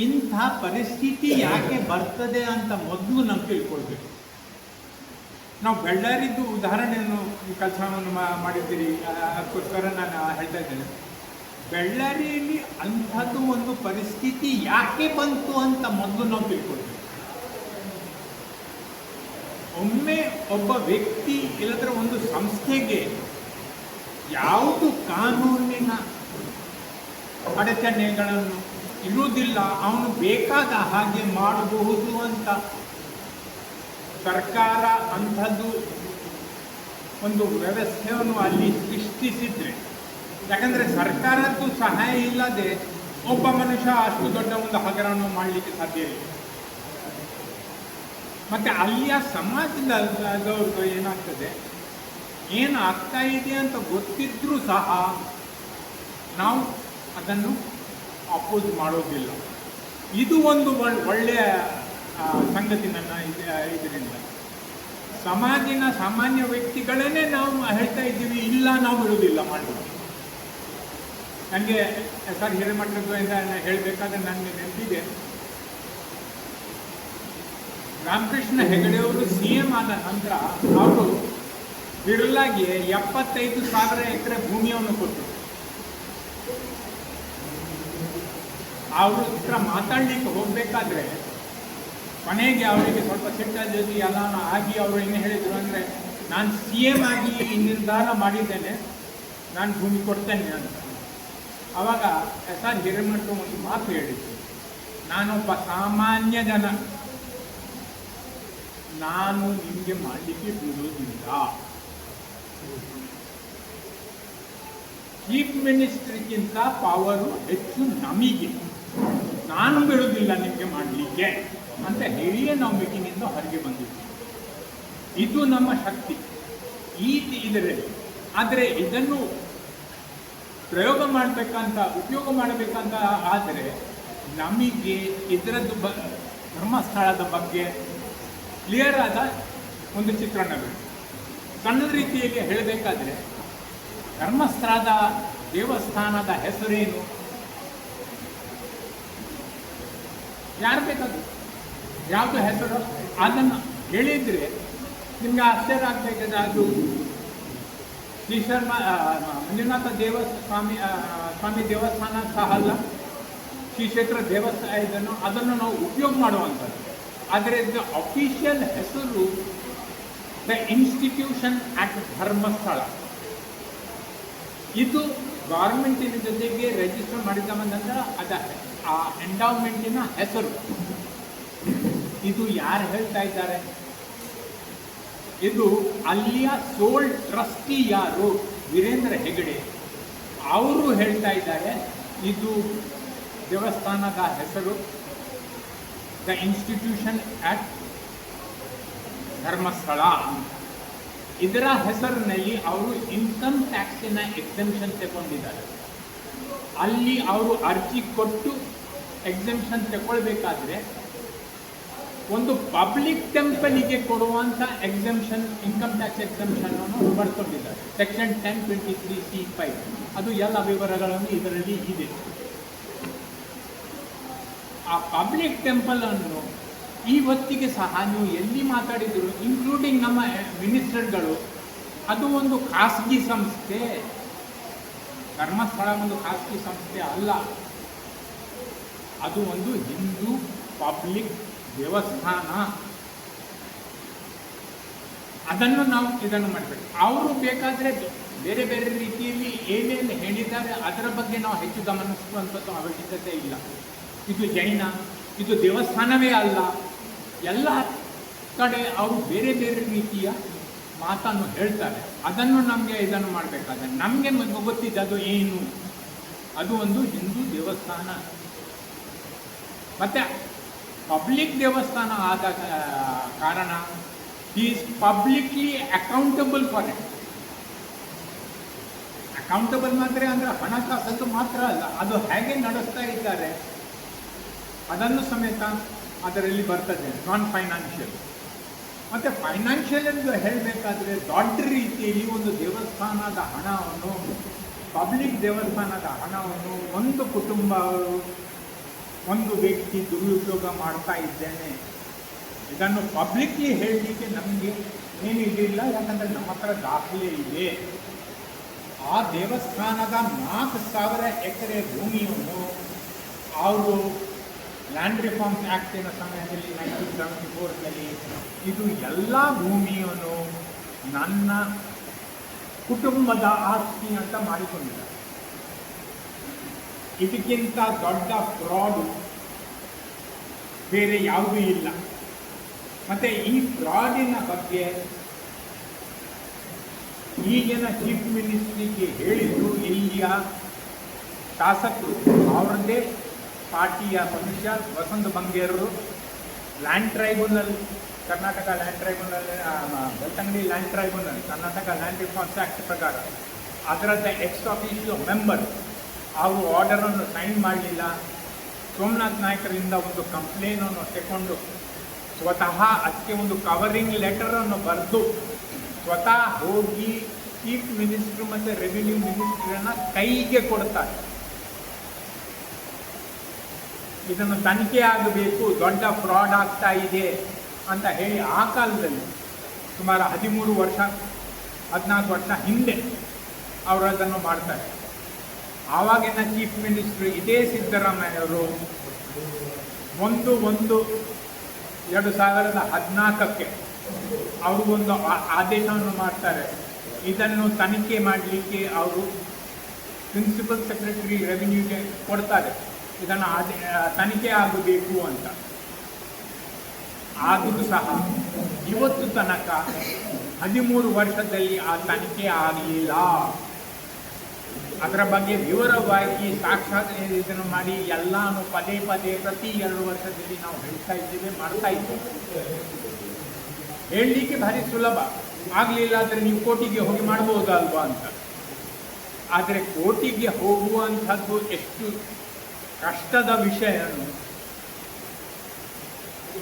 ಇಂಥ ಪರಿಸ್ಥಿತಿ ಯಾಕೆ ಬರ್ತದೆ ಅಂತ ಮೊದಲು ನಾವು ತಿಳ್ಕೊಳ್ಬೇಕು. ನಾವು ಬೆಳ್ಳಾರಿದ್ದು ಉದಾಹರಣೆಯನ್ನು ಕೆಲಸವನ್ನು ಮಾಡಿದ್ದೀರಿ, ಅದಕ್ಕೋಸ್ಕರ ನಾನು ಹೇಳ್ತಾ ಇದ್ದೇನೆ. ಬೆಳ್ಳಾರಿಯಲ್ಲಿ ಅಂಥದ್ದು ಒಂದು ಪರಿಸ್ಥಿತಿ ಯಾಕೆ ಬಂತು ಅಂತ ಮೊದಲು ನಾವು ತಿಳ್ಕೊಳ್ಬೇಕು. ಒಮ್ಮೆ ಒಬ್ಬ ವ್ಯಕ್ತಿ ಇಲ್ಲದ್ರೆ ಒಂದು ಸಂಸ್ಥೆಗೆ ಯಾವುದು ಕಾನೂನಿನ ಅಡಚಣೆಗಳನ್ನು ಇರುವುದಿಲ್ಲ, ಅವನು ಬೇಕಾದ ಹಾಗೆ ಮಾಡಬಹುದು ಅಂತ ಸರ್ಕಾರ ಅಂಥದ್ದು ಒಂದು ವ್ಯವಸ್ಥೆಯನ್ನು ಅಲ್ಲಿ ಸೃಷ್ಟಿಸಿದ್ರೆ, ಯಾಕಂದರೆ ಸರ್ಕಾರದ್ದು ಸಹಾಯ ಇಲ್ಲದೆ ಒಬ್ಬ ಮನುಷ್ಯ ಅಷ್ಟು ದೊಡ್ಡ ಒಂದು ಹಗರವನ್ನು ಮಾಡಲಿಕ್ಕೆ ಸಾಧ್ಯ ಇಲ್ಲ. ಮತ್ತು ಅಲ್ಲಿಯ ಸಮಾಜದವ್ರದ್ದು ಏನಾಗ್ತದೆ, ಏನು ಆಗ್ತಾ ಇದೆ ಅಂತ ಗೊತ್ತಿದ್ರೂ ಸಹ ನಾವು ಅದನ್ನು ಅಪೋಸ್ ಮಾಡೋದಿಲ್ಲ. ಇದು ಒಂದು ಒಳ್ಳೆಯ ಸಂಗತಿ ನನ್ನ ಇದರಿಂದ. ಸಮಾಜಿನ ಸಾಮಾನ್ಯ ವ್ಯಕ್ತಿಗಳನ್ನೇ ನಾವು ಹೇಳ್ತಾ ಇದ್ದೀವಿ, ಇಲ್ಲ ನಾವು ಬಿಡುವುದಿಲ್ಲ ಮಾಡೋದು. ನನಗೆ ಸರ್ ಹಿರೇಮಠದಿಂದ ಹೇಳಬೇಕಾದ್ರೆ ನನಗೆ ನೆನಪಿದೆ, ರಾಮಕೃಷ್ಣ ಹೆಗಡೆಯವರು CM ಆದ ನಂತರ ಅವರು ಬಿರ್ಲಾಗೆ 75,000 ಎಕರೆ ಭೂಮಿಯನ್ನು ಕೊಟ್ಟರು. ಅವ್ರ ಹತ್ರ ಮಾತಾಡ್ಲಿಕ್ಕೆ ಹೋಗಬೇಕಾದ್ರೆ ಕೊನೆಗೆ ಅವರಿಗೆ ಸ್ವಲ್ಪ ಸಿಟ್ಟಾಗಿ ಎಲ್ಲ ಆಗಿ ಅವರು ಏನು ಹೇಳಿದರು ಅಂದರೆ, ನಾನು CM ಆಗಿ ನಿರ್ಧಾರ ಮಾಡಿದ್ದೇನೆ, ನಾನು ಭೂಮಿ ಕೊಡ್ತೇನೆ ಅಂತ. ಆವಾಗ SR ಹಿರೇಮಠ ಒಂದು ಮಾತು ಹೇಳಿದ್ರು, ನಾನೊಬ್ಬ ಸಾಮಾನ್ಯ ಜನ, ನಾನು ನಿಮಗೆ ಮಾಡಲಿಕ್ಕೆ ಬಿಡೋದಿಲ್ಲ. ಚೀಫ್ ಮಿನಿಸ್ಟರ್ಗಿಂತ ಪವರು ಹೆಚ್ಚು ನಮಗೆ, ನಾನು ಬಿಡೋದಿಲ್ಲ ನಿಮಗೆ ಮಾಡಲಿಕ್ಕೆ ಅಂತ ಹೇಳಿಯೇ ನಾವು ಮೀಟಿಂಗಿಂದ ಹೊರಗೆ ಬಂದಿದ್ವಿ. ಇದು ನಮ್ಮ ಶಕ್ತಿ ಇದರಲ್ಲಿ. ಆದರೆ ಇದನ್ನು ಪ್ರಯೋಗ ಮಾಡಬೇಕಂತ, ಉಪಯೋಗ ಮಾಡಬೇಕಂತ ಆದರೆ ನಮಗೆ ಇದರದ್ದು ಧರ್ಮಸ್ಥಳದ ಬಗ್ಗೆ ಕ್ಲಿಯರ್ ಆದ ಒಂದು ಚಿತ್ರಣ ಬೇಕು. ಸಣ್ಣ ರೀತಿಯಲ್ಲಿ ಹೇಳಬೇಕಾದ್ರೆ ಧರ್ಮಸ್ಥಳದ ದೇವಸ್ಥಾನದ ಹೆಸರೇನು, ಯಾರು ಬೇಕಾದ್ರು ಯಾವುದು ಹೆಸರು ಅದನ್ನು ಹೇಳಿದರೆ ನಿಮಗೆ ಆಶ್ಚರ್ಯ ಆಗ್ಬೇಕಾದ್ರೆ ಅದು ಶ್ರೀ ಮಂಜುನಾಥ ಸ್ವಾಮಿ ದೇವಸ್ಥಾನ ಸಹ ಅಲ್ಲ, ಶ್ರೀ ಕ್ಷೇತ್ರ ದೇವಸ್ಥಾನ ಅದನ್ನು ನಾವು ಉಪಯೋಗ ಮಾಡುವಂಥದ್ದು. ಆದರೆ ಇದು ಅಫಿಷಿಯಲ್ ಹೆಸರು ದ ಇನ್ಸ್ಟಿಟ್ಯೂಷನ್ ಆಟ್ ಧರ್ಮಸ್ಥಳ. ಇದು ಗೌರ್ಮೆಂಟಿನ ಜೊತೆಗೆ ರಿಜಿಸ್ಟರ್ ಮಾಡಿದ ನಂತರ ಆ ಎಂಡೌಮೆಂಟಿನ ಹೆಸರು. ಇದು ಯಾರು ಹೇಳ್ತಾ ಇದ್ದಾರೆ? ಇದು ಅಲ್ಲಿಯ ಸೋಲ್ ಟ್ರಸ್ಟಿ ಯಾರು, ವೀರೇಂದ್ರ ಹೆಗಡೆ ಅವರು ಹೇಳ್ತಾ ಇದ್ದಾರೆ. ಇದು ದೇವಸ್ಥಾನದ ಹೆಸರು ದ ಇನ್ಸ್ಟಿಟ್ಯೂಷನ್ ಆಟ್ ಧರ್ಮಸ್ಥಳ. ಇದರ ಹೆಸರಿನಲ್ಲಿ ಅವರು ಇನ್ಕಮ್ ಟ್ಯಾಕ್ಸಿನ ಎಕ್ಸೆಂಪ್ಷನ್ ತಗೊಂಡಿದ್ದಾರೆ. ಅಲ್ಲಿ ಅವರು ಅರ್ಜಿ ಕೊಟ್ಟು ಎಕ್ಸೆಂಪ್ಷನ್ ತಗೊಳ್ಬೇಕಾದ್ರೆ ಒಂದು ಪಬ್ಲಿಕ್ ಟೆಂಪಲಿಗೆ ಕೊಡುವಂಥ ಎಕ್ಸೆಂಪ್ಷನ್, ಇನ್ಕಮ್ ಟ್ಯಾಕ್ಸ್ ಎಕ್ಸೆಂಪ್ಷನ್ ಅನ್ನು ಬರ್ಕೊಂಡಿದ್ದಾರೆ. ಸೆಕ್ಷನ್ 1023C5 ಅದು ಎಲ್ಲ ವಿವರಗಳನ್ನು ಇದರಲ್ಲಿ ಇದೆ. ಆ ಪಬ್ಲಿಕ್ ಟೆಂಪಲ್ ಅನ್ನು ಇವತ್ತಿಗೆ ಸಹ ನೀವು ಎಲ್ಲಿ ಮಾತಾಡಿದ್ರು, ಇನ್ಕ್ಲೂಡಿಂಗ್ ನಮ್ಮ ಮಿನಿಸ್ಟರ್ಗಳು, ಅದು ಒಂದು ಖಾಸಗಿ ಸಂಸ್ಥೆ. ಧರ್ಮಸ್ಥಳ ಒಂದು ಖಾಸಗಿ ಸಂಸ್ಥೆ ಅಲ್ಲ, ಅದು ಒಂದು ಹಿಂದೂ ಪಬ್ಲಿಕ್ ದೇವಸ್ಥಾನ. ಅದನ್ನು ನಾವು ಇದನ್ನು ಮಾಡಬೇಕು. ಅವರು ಬೇಕಾದರೆ ಬೇರೆ ಬೇರೆ ರೀತಿಯಲ್ಲಿ ಏನೇನು ಹೇಳಿದ್ದಾರೆ ಅದರ ಬಗ್ಗೆ ನಾವು ಹೆಚ್ಚು ಗಮನಿಸುವಂಥದ್ದು ಅವಶ್ಯಕತೆ ಇಲ್ಲ. ಇದು ಜೈನ, ಇದು ದೇವಸ್ಥಾನವೇ ಅಲ್ಲ, ಎಲ್ಲ ಕಡೆ ಅವರು ಬೇರೆ ಬೇರೆ ರೀತಿಯ ಮಾತನ್ನು ಹೇಳ್ತಾರೆ. ಅದನ್ನು ನಮಗೆ ಇದನ್ನು ಮಾಡಬೇಕಾದ್ರೆ ನಮಗೆ ಗೊತ್ತಿದೆ ಅದು ಏನು, ಅದು ಒಂದು ಹಿಂದೂ ದೇವಸ್ಥಾನ. ಮತ್ತು ಪಬ್ಲಿಕ್ ದೇವಸ್ಥಾನ ಆದ ಕಾರಣ is publicly accountable for it. Accountable ಮಾತ್ರ ಅಂದರೆ ಹಣಕಾಸದ್ದು ಮಾತ್ರ ಅಲ್ಲ, ಅದು ಹೇಗೆ ನಡೆಸ್ತಾ ಇದ್ದಾರೆ ಅದನ್ನು ಸಮೇತ ಅದರಲ್ಲಿ ಬರ್ತದೆ. ನಾನ್ ಫೈನಾನ್ಷಿಯಲ್ ಮತ್ತು ಫೈನಾನ್ಷಿಯಲ್ ಎಂದು ಹೇಳಬೇಕಾದ್ರೆ ದೊಡ್ಡ ರೀತಿಯಲ್ಲಿ ಒಂದು ದೇವಸ್ಥಾನದ ಹಣವನ್ನು, ಪಬ್ಲಿಕ್ ದೇವಸ್ಥಾನದ ಹಣವನ್ನು ಒಂದು ಕುಟುಂಬ ಒಂದು ವ್ಯಕ್ತಿ ದುರುಪಯೋಗ ಮಾಡ್ತಾ ಇದ್ದೇನೆ, ಇದನ್ನು ಪಬ್ಲಿಕ್ಲಿ ಹೇಳಲಿಕ್ಕೆ ನಮಗೆ ಏನು ಇದಿಲ್ಲ, ಯಾಕಂದರೆ ನಮ್ಮ ಹತ್ರ ದಾಖಲೆ ಇದೆ. ಆ ದೇವಸ್ಥಾನದ 4,000 ಎಕರೆ ಭೂಮಿಯನ್ನು ಅವರು ಲ್ಯಾಂಡ್ ರಿಫಾರ್ಮ್ಸ್ ಆ್ಯಕ್ಟಿನ ಸಮಯದಲ್ಲಿ 1974ರಲ್ಲಿ ಇದು ಎಲ್ಲ ಭೂಮಿಯನ್ನು ನನ್ನ ಕುಟುಂಬದ ಆಸ್ತಿ ಅಂತ ಮಾಡಿಕೊಂಡಿದ್ದಾರೆ. ಇದಕ್ಕಿಂತ ದೊಡ್ಡ ಫ್ರಾಡು ಬೇರೆ ಯಾವುದೂ ಇಲ್ಲ. ಮತ್ತು ಈ ಫ್ರಾಡಿನ ಬಗ್ಗೆ ಈಗಿನ ಚೀಫ್ ಮಿನಿಸ್ಟ್ರಿಗೆ ಹೇಳಿದ್ರು ಇಲ್ಲಿಯ ಶಾಸಕರು, ಅವರದ್ದೇ ಪಾರ್ಟಿಯ ಮನುಷ್ಯ ವಸಂತ ಬಂಗೇರರು. Land tribunal, Karnataka land tribunal, Belthangady land tribunal, Karnataka land reforms act ಪ್ರಕಾರ ಅದರದ್ದು ಎಕ್ಸ್ ಆಫೀಸಿಯೋ ಮೆಂಬರ್, ಅವರು ಆರ್ಡರನ್ನು ಸೈನ್ ಮಾಡಲಿಲ್ಲ. ಸೋಮನಾಥ್ ನಾಯ್ಕರಿಂದ ಒಂದು ಕಂಪ್ಲೇನನ್ನು ತಗೊಂಡು ಸ್ವತಃ ಅದಕ್ಕೆ ಒಂದು ಕವರಿಂಗ್ ಲೆಟರನ್ನು ಬರೆದು ಸ್ವತಃ ಹೋಗಿ ಚೀಫ್ ಮಿನಿಸ್ಟ್ರು ಮತ್ತು ರೆವಿನ್ಯೂ ಮಿನಿಸ್ಟ್ರನ್ನ ಕೈಗೆ ಕೊಡ್ತಾರೆ. ಇದನ್ನು ತನಿಖೆ ಆಗಬೇಕು, ದೊಡ್ಡ ಫ್ರಾಡ್ ಆಗ್ತಾ ಇದೆ ಅಂತ ಹೇಳಿ ಆ ಕಾಲದಲ್ಲಿ ಸುಮಾರು 13 ವರ್ಷ 14 ವರ್ಷ ಹಿಂದೆ ಅವರು ಅದನ್ನು ಮಾಡ್ತಾರೆ. ಆವಾಗಿನ ಚೀಫ್ ಮಿನಿಸ್ಟ್ರು ಇದೇ ಸಿದ್ದರಾಮಯ್ಯವರು 1/1/2014 ಅವರು ಒಂದು ಆದೇಶವನ್ನು ಮಾಡ್ತಾರೆ. ಇದನ್ನು ತನಿಖೆ ಮಾಡಲಿಕ್ಕೆ ಅವರು ಪ್ರಿನ್ಸಿಪಲ್ ಸೆಕ್ರೆಟರಿ ರೆವಿನ್ಯೂಗೆ ಕೊಡ್ತಾರೆ, ಇದನ್ನು ತನಿಖೆ ಆಗಬೇಕು ಅಂತ. ಆದರೂ ಸಹ ಇವತ್ತು ತನಕ 13 ವರ್ಷದಲ್ಲಿ ಆ ತನಿಖೆ ಆಗಲಿಲ್ಲ. ಅದರ ಬಗ್ಗೆ ವಿವರವಾಗಿ ಸಾಕ್ಷಾತ್ ಇದನ್ನು ಮಾಡಿ ಎಲ್ಲಾನು ಪದೇ ಪದೇ ಪ್ರತಿ 2 ವರ್ಷದಲ್ಲಿ ನಾವು ಹೇಳ್ತಾ ಇದ್ದೇವೆ, ಮಾಡ್ತಾ ಇದ್ದೇವೆ. ಹೇಳಲಿಕ್ಕೆ ಭಾರಿ ಸುಲಭ, ಆಗಲಿಲ್ಲ ಅಂದರೆ ನೀವು ಕೋರ್ಟಿಗೆ ಹೋಗಿ ಮಾಡ್ಬೋದಲ್ವಾ ಅಂತ. ಆದರೆ ಕೋರ್ಟಿಗೆ ಹೋಗುವಂಥದ್ದು ಎಷ್ಟು ಕಷ್ಟದ ವಿಷಯ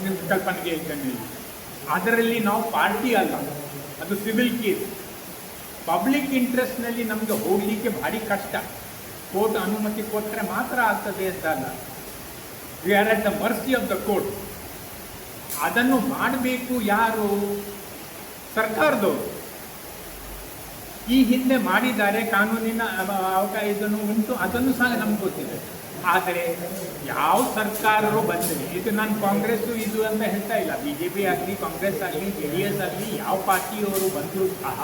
ನಿಮ್ಮ ಕಲ್ಪನೆಗೆ ಇದ್ದಲ್ಲಿ. ಅದರಲ್ಲಿ ನಾವು ಪಾರ್ಟಿ ಅಲ್ಲ, ಅದು ಸಿವಿಲ್ ಕೇಸ್. ಪಬ್ಲಿಕ್ ಇಂಟ್ರೆಸ್ಟ್ನಲ್ಲಿ ನಮಗೆ ಹೋಗಲಿಕ್ಕೆ ಭಾರಿ ಕಷ್ಟ. ಕೋರ್ಟ್ ಅನುಮತಿ ಕೊಟ್ಟರೆ ಮಾತ್ರ ಆಗ್ತದೆ ಅಂತಲ್ಲ. We are at the mercy of the court. ಅದನ್ನು ಮಾಡಬೇಕು ಯಾರು? ಸರ್ಕಾರದವರು. ಈ ಹಿಂದೆ ಮಾಡಿದ್ದಾರೆ, ಕಾನೂನಿನ ಅವಕಾಶ ಇದನ್ನು ಉಂಟು, ಅದನ್ನು ಸಹ ನಮ್ಗೆ ಗೊತ್ತಿದೆ. ಆದರೆ ಯಾವ ಸರ್ಕಾರರು ಬಂದಿದೆ, ಇದು ನಾನು ಕಾಂಗ್ರೆಸ್ಸು ಇದು ಅಂತ ಹೇಳ್ತಾ ಇಲ್ಲ, BJP ಆಗಲಿ ಕಾಂಗ್ರೆಸ್ ಆಗಲಿ JDS ಆಗಲಿ ಯಾವ ಪಾರ್ಟಿಯವರು ಬಂದರೂ ಸಹ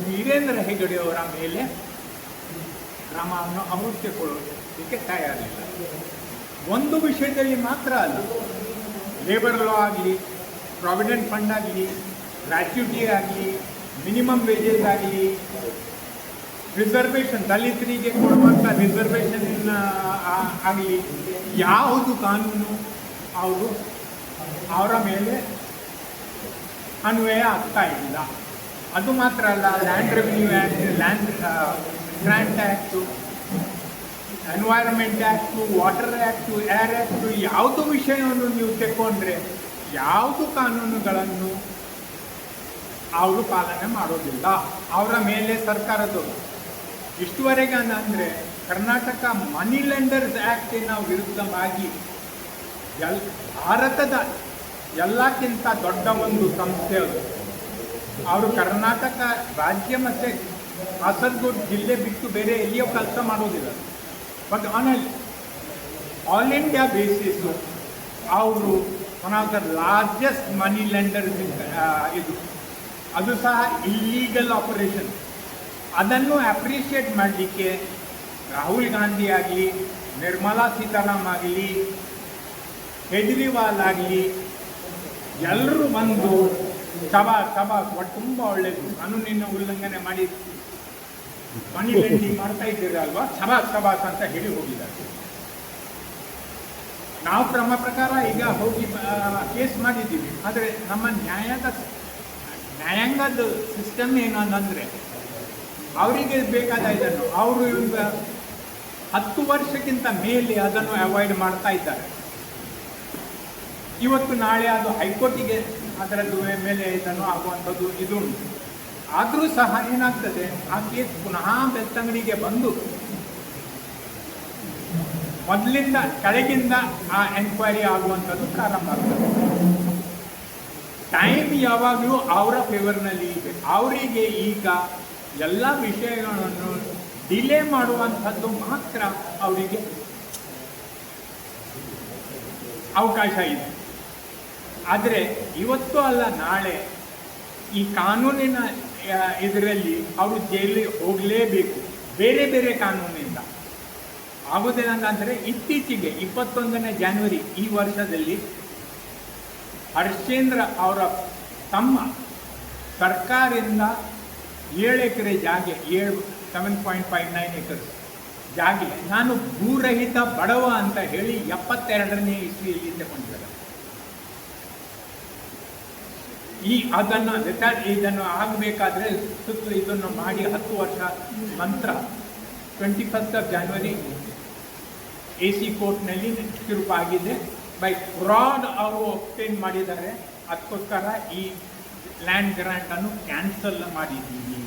ವೀರೇಂದ್ರ ಹೆಗಡೆಯವರ ಮೇಲೆ ಕ್ರಮವನ್ನು ಅವರು ತೆಗೊಳ್ಳೋದಕ್ಕೆ ತಯಾರಿಲ್ಲ. ಒಂದು ವಿಷಯದಲ್ಲಿ ಮಾತ್ರ ಅಲ್ಲ, ಲೇಬರ್ ಲಾ ಆಗಲಿ, ಪ್ರಾವಿಡೆಂಟ್ ಫಂಡ್ ಆಗಲಿ, ಗ್ರ್ಯಾಚ್ಯುಟಿ ಆಗಲಿ, ಮಿನಿಮಮ್ ವೇಜಸ್ ಆಗಲಿ, ರಿಸರ್ವೇಷನ್, ದಲಿತರಿಗೆ ಕೊಡುವಂಥ ರಿಸರ್ವೇಷನ್ ಆಗಲಿ, ಯಾವುದು ಕಾನೂನು ಅವರ ಮೇಲೆ ಅನ್ವಯ ಆಗ್ತಾ ಇಲ್ಲ. ಅದು ಮಾತ್ರ ಅಲ್ಲ, land revenue act, land grant act, environment act, water act, air act, ಯಾವುದು ವಿಷಯವನ್ನು ನೀವು ತೆಕ್ಕೊಂಡ್ರೆ ಯಾವುದು ಕಾನೂನುಗಳನ್ನು ಅವರು ಪಾಲನೆ ಮಾಡೋದಿಲ್ಲ. ಅವರ ಮೇಲೆ ಸರ್ಕಾರದವರು ಇಷ್ಟುವರೆಗೆ ಅಂದರೆ ಕರ್ನಾಟಕ ಮನಿ ಲೆಂಡರ್ಸ್ ಆ್ಯಕ್ಟಿನ ವಿರುದ್ಧವಾಗಿ ಭಾರತದ ಎಲ್ಲಕ್ಕಿಂತ ದೊಡ್ಡ ಒಂದು ಸಂಸ್ಥೆ ಅದು. ಅವರು ಕರ್ನಾಟಕ ರಾಜ್ಯ ಮತ್ತು ಕಾಸರಗೋಡು ಜಿಲ್ಲೆ ಬಿಟ್ಟು ಬೇರೆ ಎಲ್ಲಿಯೂ ಕೆಲಸ ಮಾಡೋದಿಲ್ಲ. ಬಟ್ ಆಲ್ ಇಂಡಿಯಾ ಬೇಸಿಸು ಅವರು one of the largest money lenders ಇದು. ಅದು ಸಹ ಇಲ್ಲೀಗಲ್ ಆಪರೇಷನ್. ಅದನ್ನು ಅಪ್ರಿಷಿಯೇಟ್ ಮಾಡಲಿಕ್ಕೆ ರಾಹುಲ್ ಗಾಂಧಿ ಆಗಲಿ, ನಿರ್ಮಲಾ ಸೀತಾರಾಮನ್ ಆಗಲಿ, ಕೇಜ್ರಿವಾಲ್ ಆಗಲಿ ಎಲ್ಲರೂ ಬಂದು ಶಬಾಸ್ ತುಂಬ ಒಳ್ಳೆಯದು, ಕಾನೂನಿನ ಉಲ್ಲಂಘನೆ ಮಾಡಿ ಮನಿ ಲೆಂಡಿಂಗ್ ಮಾಡ್ತಾ ಇದ್ದೀರಲ್ವಾ, ಶಬಾಸ್ ಅಂತ ಹೇಳಿ ಹೋಗಿದ್ದಾರೆ. ನಾವು ಕ್ರಮ ಪ್ರಕಾರ ಈಗ ಹೋಗಿ ಕೇಸ್ ಮಾಡಿದ್ದೀವಿ. ಆದರೆ ನಮ್ಮ ನ್ಯಾಯಾಂಗದ ಸಿಸ್ಟಮ್ ಏನು ಅಂದರೆ ಅವರಿಗೆ ಬೇಕಾದ ಇದನ್ನು ಅವರು ಈಗ 10 ವರ್ಷಕ್ಕಿಂತ ಮೇಲೆ ಅದನ್ನು ಅವಾಯ್ಡ್ ಮಾಡ್ತಾ ಇದ್ದಾರೆ. ಇವತ್ತು ನಾಳೆ ಅದು ಹೈಕೋರ್ಟಿಗೆ ಅದರದ್ದು ಮೇಲೆ ಇದನ್ನು ಆಗುವಂಥದ್ದು ಇದು ಉಂಟು. ಆದರೂ ಸಹ ಏನಾಗ್ತದೆ, ಆ ಕೇಸ್ ಪುನಃ ಬೆಳ್ತಂಗಡಿಗೆ ಬಂದು ಮೊದಲಿಂದ ಕೆಳಗಿಂದ ಆ ಎನ್ಕ್ವೈರಿ ಆಗುವಂಥದ್ದು ಪ್ರಾರಂಭ ಆಗ್ತದೆ. ಟೈಮ್ ಯಾವಾಗಲೂ ಅವರ ಫೇವರ್ನಲ್ಲಿ ಇದೆ. ಅವರಿಗೆ ಈಗ ಎಲ್ಲ ವಿಷಯಗಳನ್ನು ಡಿಲೇ ಮಾಡುವಂಥದ್ದು ಮಾತ್ರ ಅವರಿಗೆ ಅವಕಾಶ ಇದೆ. ಆದರೆ ಇವತ್ತು ಅಲ್ಲ ನಾಳೆ ಈ ಕಾನೂನಿನ ಇದರಲ್ಲಿ ಅವರು ಜೈಲಿಗೆ ಹೋಗಲೇಬೇಕು, ಬೇರೆ ಬೇರೆ ಕಾನೂನಿಂದ. ಆಗೋದೇನಂದರೆ ಇತ್ತೀಚೆಗೆ 21ನೇ ಜನವರಿ ಈ ವರ್ಷದಲ್ಲಿ ಹರ್ಷೇಂದ್ರ ಅವರ ತಮ್ಮ ಸರ್ಕಾರದಿಂದ 7 ಎಕರೆ ಜಾಗೆ 7.59 ಎಕರ್ಸ್ ಜಾಗೆ ನಾನು ಭೂರಹಿತ ಬಡವ ಅಂತ ಹೇಳಿ 72ನೇ ಇಸ್ವಿಯಲ್ಲಿ ತಗೊಂಡಿದ್ದಾರೆ. ಇದನ್ನು ಆಗಬೇಕಾದ್ರೆ ಸುತ್ತಲೂ ಇದನ್ನು ಮಾಡಿ 10 ವರ್ಷ ನಂತರ 21 ಜನವರಿ AC ಕೋರ್ಟ್ನಲ್ಲಿ ತಿರುಪಾಗಿದೆ. ಬೈ ಫ್ರಾಡ್ ಅವರು ಒಪ್ಟೇನ್ ಮಾಡಿದ್ದಾರೆ. ಅದಕ್ಕೋಸ್ಕರ ಈ ಲ್ಯಾಂಡ್ ಗ್ರಾಂಟ್ ಅನ್ನು ಕ್ಯಾನ್ಸಲ್ ಮಾಡಿದ್ದೀವಿ.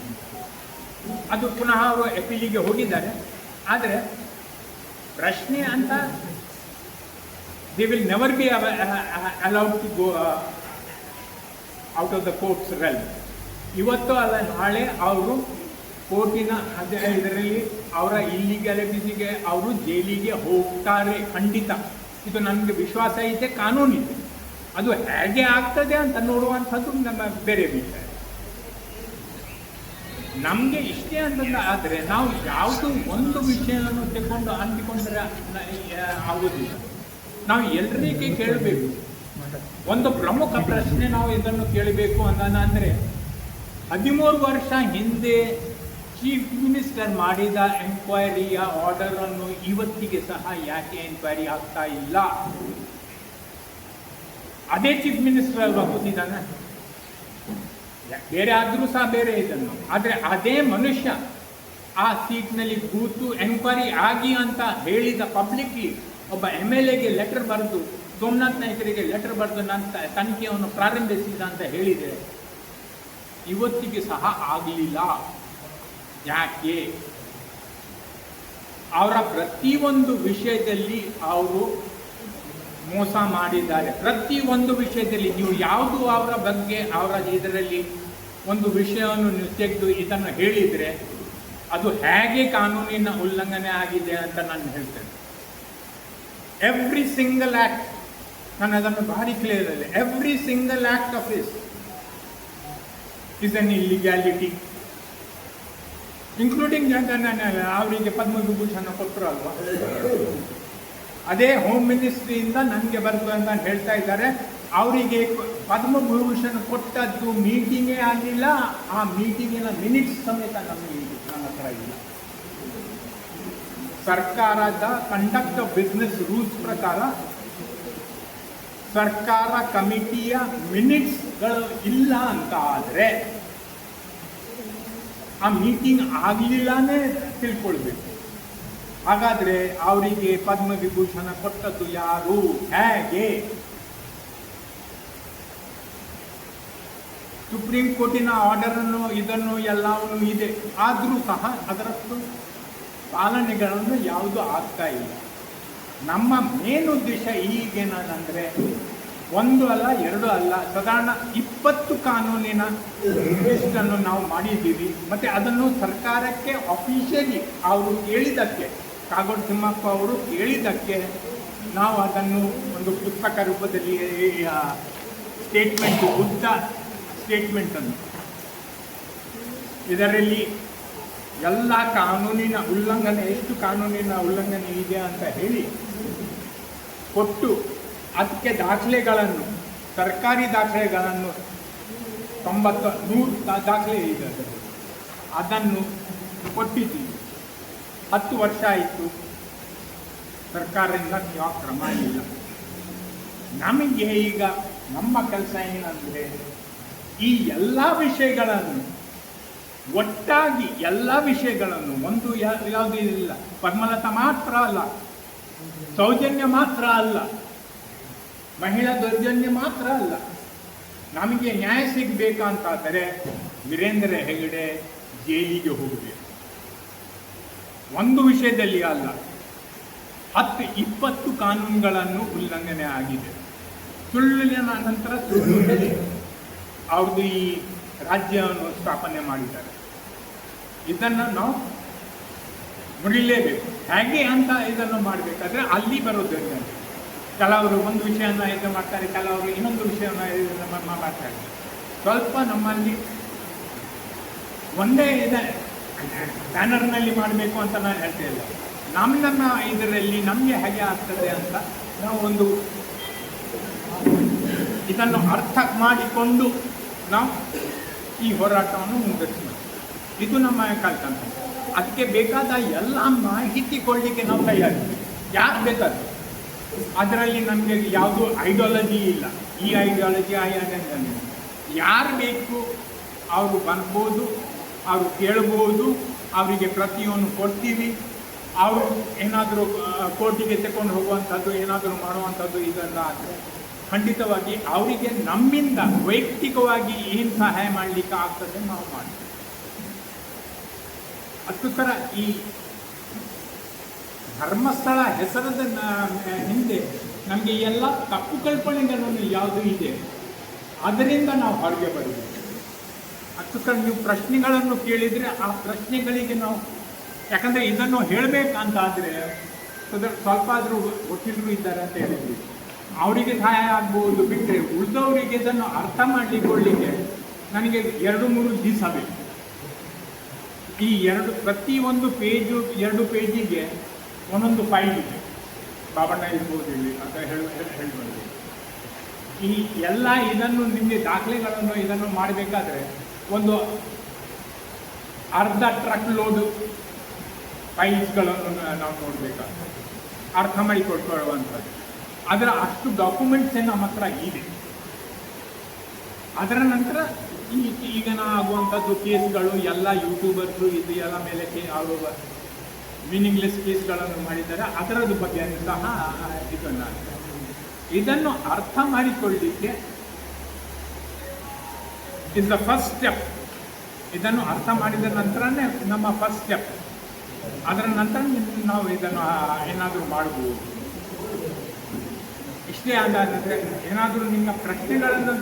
ಅದು ಪುನಃ ಅವರು ಅಪೀಲಿಗೆ ಹೋಗಿದ್ದಾರೆ. ಆದರೆ ಪ್ರಶ್ನೆ ಅಂತ they will never be allowed to go out of the courts realm. ಇವತ್ತು ಅಲ್ಲ ನಾಳೆ ಅವರು ಕೋರ್ಟಿನ ಇದರಲ್ಲಿ ಅವರ ಇಲ್ಲಿಗ್ಯಾಲಿಟೀಸಿಗೆ ಅವರು ಜೈಲಿಗೆ ಹೋಗ್ತಾರೆ ಖಂಡಿತ. ಇದು ನನಗೆ ವಿಶ್ವಾಸ ಇದೆ, ಕಾನೂನಿದೆ. ಅದು ಹೇಗೆ ಆಗ್ತದೆ ಅಂತ ನೋಡುವಂಥದ್ದು ನಮ್ಮ ಬೇರೆ ವಿಷಯ. ನಮಗೆ ಇಷ್ಟೇ ಅಂತಂದ ಆದರೆ ನಾವು ಯಾವುದು ಒಂದು ವಿಷಯವನ್ನು ತಗೊಂಡು ಅಂಟಿಕೊಂಡ್ರೆ ಆಗೋದಿಲ್ಲ. ನಾವು ಎಲ್ಲರಿಗೆ ಕೇಳಬೇಕು. ಒಂದು ಪ್ರಮುಖ ಪ್ರಶ್ನೆ ನಾವು ಇದನ್ನು ಕೇಳಬೇಕು ಅಂದರೆ 13 ವರ್ಷ ಹಿಂದೆ ಚೀಫ್ ಮಿನಿಸ್ಟರ್ ಮಾಡಿದ ಎನ್ಕ್ವೈರಿಯ ಆರ್ಡರ್ ಅನ್ನು ಇವತ್ತಿಗೆ ಸಹ ಯಾಕೆ ಎನ್ಕ್ವೈರಿ ಆಗ್ತಾ ಇಲ್ಲ? ಅದೇ ಚೀಫ್ ಮಿನಿಸ್ಟರ್ ಅಲ್ವಾ ಕೂತಿದ್ದಾನೆ, ಬೇರೆ ಆದರೂ ಸಹ ಬೇರೆ ಇದನ್ನು. ಆದರೆ ಅದೇ ಮನುಷ್ಯ ಆ ಸೀಟ್ನಲ್ಲಿ ಕೂತು ಎನ್ಕ್ವೈರಿ ಆಗಿ ಅಂತ ಹೇಳಿದ ಪಬ್ಲಿಕ್ಲಿ ಒಬ್ಬ MLAಗೆ ಲೆಟರ್ ಬರೆದು, ಸೋಮನಾಥ್ ನಾಯ್ಕರಿಗೆ ಲೆಟರ್ ಬರೆದು ನನ್ನ ತನಿಖೆಯನ್ನು ಪ್ರಾರಂಭಿಸಿದ ಅಂತ ಹೇಳಿದೆ. ಇವತ್ತಿಗೆ ಸಹ ಆಗಲಿಲ್ಲ. ಯಾಕೆ? ಅವರ ಪ್ರತಿಯೊಂದು ವಿಷಯದಲ್ಲಿ ಅವರು ಮೋಸ ಮಾಡಿದ್ದಾರೆ. ಪ್ರತಿಯೊಂದು ವಿಷಯದಲ್ಲಿ ನೀವು ಯಾವುದು ಅವರ ಬಗ್ಗೆ ಅವರ ಇದರಲ್ಲಿ ಒಂದು ವಿಷಯವನ್ನು ನೀವು ತೆಗೆದು ಇದನ್ನು ಹೇಳಿದರೆ ಅದು ಹೇಗೆ ಕಾನೂನಿನ ಉಲ್ಲಂಘನೆ ಆಗಿದೆ ಅಂತ ನಾನು ಹೇಳ್ತೇನೆ. ಎವ್ರಿ ಸಿಂಗಲ್ ಆ್ಯಕ್ಟ್, ನಾನು ಅದನ್ನು ಭಾರಿ ಕ್ಲಿಯರ್ ಇದೆ. Every single act of is an illegality, including ಅವರಿಗೆ ಪದ್ಮವಿಭೂಷಣ ಕೊಟ್ಟರು ಅಲ್ವಾ. ಅದೇ ಹೋಮ್ ಮಿನಿಸ್ಟ್ರಿಯಿಂದ ನನಗೆ ಬರ್ತದೆ ಅಂತ ಹೇಳ್ತಾ ಇದ್ದಾರೆ. ಅವರಿಗೆ ಪದ್ಮವಿಭೂಷಣ ಕೊಟ್ಟದ್ದು ಮೀಟಿಂಗೇ ಆಗಲಿಲ್ಲ. ಆ ಮೀಟಿಂಗಿನ ಮಿನಿಟ್ಸ್ ಸಮೇತ ನನ್ನ ಹತ್ರ ಇಲ್ಲ. ಸರ್ಕಾರದ ಕಂಡಕ್ಟ್ ಆಫ್ ಬಿಸ್ನೆಸ್ ರೂಲ್ಸ್ ಪ್ರಕಾರ ಸರ್ಕಾರ ಕಮಿಟಿಯ ಮಿನಿಟ್ಸ್ಗಳು ಇಲ್ಲ ಅಂತ ಆದರೆ ಆ ಮೀಟಿಂಗ್ ಆಗಲಿಲ್ಲನೇ ತಿಳ್ಕೊಳ್ಬೇಕು. ಹಾಗಾದರೆ ಅವರಿಗೆ ಪದ್ಮವಿಭೂಷಣ ಕೊಟ್ಟದ್ದು ಯಾರು, ಹೇಗೆ? ಸುಪ್ರೀಂ ಕೋರ್ಟಿನ ಆರ್ಡರನ್ನು ಇದನ್ನು ಎಲ್ಲವೂ ಇದೆ, ಆದರೂ ಸಹ ಅದರಷ್ಟು ಪಾಲನೆಗಳನ್ನು ಯಾವುದು ಆಗ್ತಾ ಇಲ್ಲ. ನಮ್ಮ ಮೇನ್ ಉದ್ದೇಶ ಈಗೇನಂದರೆ ಒಂದು ಅಲ್ಲ, ಎರಡು ಅಲ್ಲ, ಸಾಧಾರಣ 20 ಕಾನೂನಿನ ಲಿಸ್ಟನ್ನು ನಾವು ಮಾಡಿದ್ದೀವಿ. ಮತ್ತು ಅದನ್ನು ಸರ್ಕಾರಕ್ಕೆ ಅಫಿಷಿಯಲಿ ಅವರು ಕೇಳಿದ್ದಕ್ಕೆ, ಕಾಗೋಡು ತಿಮ್ಮಪ್ಪ ಅವರು ಕೇಳಿದ್ದಕ್ಕೆ ನಾವು ಅದನ್ನು ಒಂದು ಪುಸ್ತಕ ರೂಪದಲ್ಲಿ ಸ್ಟೇಟ್ಮೆಂಟು, ಉದ್ದ ಸ್ಟೇಟ್ಮೆಂಟನ್ನು, ಇದರಲ್ಲಿ ಎಲ್ಲ ಕಾನೂನಿನ ಉಲ್ಲಂಘನೆ, ಎಷ್ಟು ಕಾನೂನಿನ ಉಲ್ಲಂಘನೆ ಇದೆ ಅಂತ ಹೇಳಿ ಕೊಟ್ಟು ಅದಕ್ಕೆ ದಾಖಲೆಗಳನ್ನು, ಸರ್ಕಾರಿ ದಾಖಲೆಗಳನ್ನು 90-100 ದಾಖಲೆ ಇದೆ, ಅದನ್ನು ಕೊಟ್ಟಿದ್ದೀವಿ. 10 ವರ್ಷ ಆಯಿತು, ಸರ್ಕಾರದಿಂದ ಯಾವ ಕ್ರಮ ಇಲ್ಲ. ನಮಗೆ ಈಗ ನಮ್ಮ ಕೆಲಸ ಏನಂದರೆ ಈ ಎಲ್ಲ ವಿಷಯಗಳನ್ನು ಒಟ್ಟಾಗಿ, ಎಲ್ಲ ವಿಷಯಗಳನ್ನು, ಒಂದು ಯಾವುದೂ ಇಲ್ಲ, ಪದ್ಮಲತಾ ಮಾತ್ರ ಅಲ್ಲ, ಸೌಜನ್ಯ ಮಾತ್ರ ಅಲ್ಲ, ಮಹಿಳಾ ದೌರ್ಜನ್ಯ ಮಾತ್ರ ಅಲ್ಲ, ನಮಗೆ ನ್ಯಾಯ ಸಿಗಬೇಕಂತಾದರೆ ವೀರೇಂದ್ರ ಹೆಗಡೆ ಜೈಲಿಗೆ ಹೋಗಬೇಕು. ಒಂದು ವಿಷಯದಲ್ಲಿ ಅಲ್ಲ, 10-20 ಕಾನೂನುಗಳನ್ನು ಉಲ್ಲಂಘನೆ ಆಗಿದೆ. ಸುಳ್ಳಿನ ನಂತರ ಸುಳ್ಳು ಹೇಳಿ ಅವ್ರದ್ದು ಈ ರಾಜ್ಯವನ್ನು ಸ್ಥಾಪನೆ ಮಾಡಿದ್ದಾರೆ. ಇದನ್ನು ನಾವು ಮುರಿಲೇಬೇಕು. ಹೇಗೆ ಅಂತ ಇದನ್ನು ಮಾಡಬೇಕಾದ್ರೆ ಅಲ್ಲಿ ಬರೋದ್ರಿಂದ ಕೆಲವರು ಒಂದು ವಿಷಯನ ಇದು ಮಾಡ್ತಾರೆ, ಕೆಲವರು ಇನ್ನೊಂದು ವಿಷಯವನ್ನು ಮಾಡ್ತಾರೆ. ಸ್ವಲ್ಪ ನಮ್ಮಲ್ಲಿ ಒಂದೇ ಇದೆ ಬ್ಯಾನರ್ನಲ್ಲಿ ಮಾಡಬೇಕು ಅಂತ ನಾನು ಹೇಳ್ತಾ ಇಲ್ಲ. ನಮ್ಮ ಇದರಲ್ಲಿ ನಮಗೆ ಹೇಗೆ ಆಗ್ತದೆ ಅಂತ ನಾವು ಒಂದು ಇದನ್ನು ಅರ್ಥ ಮಾಡಿಕೊಂಡು ನಾವು ಈ ಹೋರಾಟವನ್ನು ಮುಂದುವರಿಸಬೇಕು. ಇದು ನಮ್ಮ ಕಲ್ತಂತ. ಅದಕ್ಕೆ ಬೇಕಾದ ಎಲ್ಲ ಮಾಹಿತಿ ಕೊಡಲಿಕ್ಕೆ ನಾವು ತಯಾರಿದ್ದೀವಿ. ಯಾರು ಬೇಕಾದ್ರು ಅದರಲ್ಲಿ ನಮಗೆ ಯಾವುದೂ ಐಡಿಯಾಲಜಿ ಇಲ್ಲ. ಈ ಐಡಿಯಾಲಜಿ ಯಾರು ಬೇಕು ಅವರು ಬರ್ಬೋದು, ಅವರು ಕೇಳ್ಬೋದು, ಅವರಿಗೆ ಪ್ರತಿಯೊಂದು ಕೊಡ್ತೀವಿ. ಅವರು ಏನಾದರೂ ಕೋರ್ಟಿಗೆ ತಗೊಂಡು ಹೋಗುವಂಥದ್ದು ಏನಾದರೂ ಮಾಡುವಂಥದ್ದು ಇದೆಲ್ಲ ಆದರೆ ಖಂಡಿತವಾಗಿ ಅವರಿಗೆ ನಮ್ಮಿಂದ ವೈಯಕ್ತಿಕವಾಗಿ ಏನು ಸಹಾಯ ಮಾಡಲಿಕ್ಕೆ ಆಗ್ತದೆ ನಾವು ಮಾಡ್ತೀವಿ. ಅದಕ್ಕೋಸ್ಕರ ಈ ಧರ್ಮಸ್ಥಳ ಹೆಸರದ ಹಿಂದೆ ನಮಗೆ ಎಲ್ಲ ತಪ್ಪು ಕಲ್ಪನೆಗಳನ್ನು ಯಾವುದು ಇದೆ ಅದರಿಂದ ನಾವು ಹೊರಗೆ ಬರಬೇಕು. ಅದಕ್ಕೋಸ್ಕರ ನೀವು ಪ್ರಶ್ನೆಗಳನ್ನು ಕೇಳಿದರೆ ಆ ಪ್ರಶ್ನೆಗಳಿಗೆ ನಾವು, ಯಾಕಂದರೆ ಇದನ್ನು ಹೇಳಬೇಕಂತಾದರೆ ಸ್ವಲ್ಪ ಆದರೂ ವಕೀಲರು ಇದ್ದಾರೆ ಅಂತ ಹೇಳಿದ್ವಿ, ಅವರಿಗೆ ಸಹಾಯ ಆಗ್ಬೋದು ಬಿಟ್ಟರೆ ಉಳಿದವರಿಗೆ ಇದನ್ನು ಅರ್ಥ ಮಾಡಲಿಕ್ಕೆ ನನಗೆ 2-3 ದಿವಸ ಬೇಕು. ಈ ಪ್ರತಿಯೊಂದು ಪೇಜು 2 ಪೇಜಿಗೆ ಒಂದೊಂದು ಫೈಲ್ ಇದೆ. ಬಾಬಣ್ಣ ಇರ್ಬೋದು ಇಲ್ಲಿ ಅಂತ ಹೇಳ್ಬೋದು. ಈ ಎಲ್ಲ ಇದನ್ನು ನಿಮಗೆ ದಾಖಲೆಗಳನ್ನು ಇದನ್ನು ಮಾಡಬೇಕಾದ್ರೆ ಒಂದು ಅರ್ಧ ಟ್ರಕ್ ಲೋಡು ಫೈಲ್ಸ್ಗಳನ್ನು ನಾವು ನೋಡಬೇಕಾಗ್ತದೆ, ಅರ್ಥ ಮಾಡಿ ಕೊಟ್ಕೊಳ್ಳುವಂಥದ್ದು. ಅದರ ಅಷ್ಟು ಡಾಕ್ಯುಮೆಂಟ್ಸ್ ನಮ್ಮ ಹತ್ರ ಇದೆ. ಅದರ ನಂತರ ಈಗ ಆಗುವಂಥದ್ದು ಕೇಸ್ಗಳು ಎಲ್ಲ ಯೂಟ್ಯೂಬರ್ಸು ಇದು ಎಲ್ಲ ಮೇಲೆ ಅವರು ಮೀನಿಂಗ್ಲೆಸ್ ಕೇಸ್ಗಳನ್ನು ಮಾಡಿದ್ದಾರೆ. ಅದರದ್ದು ಬಗ್ಗೆ ಸಹ ಇದನ್ನು ಅರ್ಥ ಮಾಡಿಕೊಳ್ಳಲಿಕ್ಕೆ ಇಸ್ ದ ಫಸ್ಟ್ ಸ್ಟೆಪ್. ಇದನ್ನು ಅರ್ಥ ಮಾಡಿದ ನಂತರನೇ ನಮ್ಮ ಫಸ್ಟ್ ಸ್ಟೆಪ್. ಅದರ ನಂತರ ನಾವು ಇದನ್ನು ಏನಾದರೂ ಮಾಡ್ಬೋದು. ಇಷ್ಟೇ ಆದ ಏನಾದರೂ ನಿಮ್ಮ ಪ್ರಶ್ನೆಗಳನ್ನು